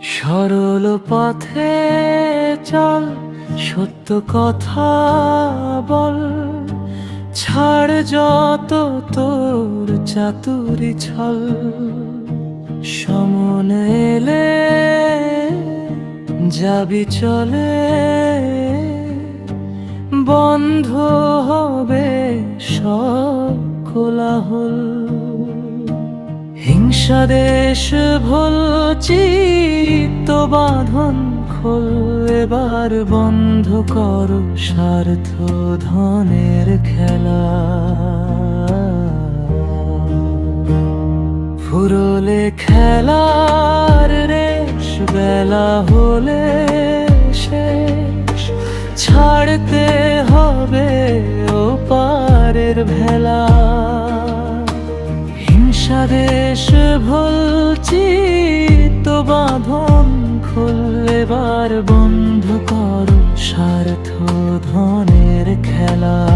সরল পথে চল, সত্য কথা বল, ছাড় যত তোর চাতুরি ছল। সমন এলে যাবি চলে, বন্ধ হবে সব কোলাহল। হিংসা দেশ ভুল, চিত্ত বাঁধন খোল, এবার বন্ধ কর স্বার্থ ধনের খেলা। ফুরলে খেলার রেশ, বেলা হলে শেষ, ছাড়তে হবে ওপারের ভেলা। হিংসা দেশ ভুল, চিত্ত বাঁধন খোল, এবার বন্ধ কর স্বার্থ ধনের খেলা।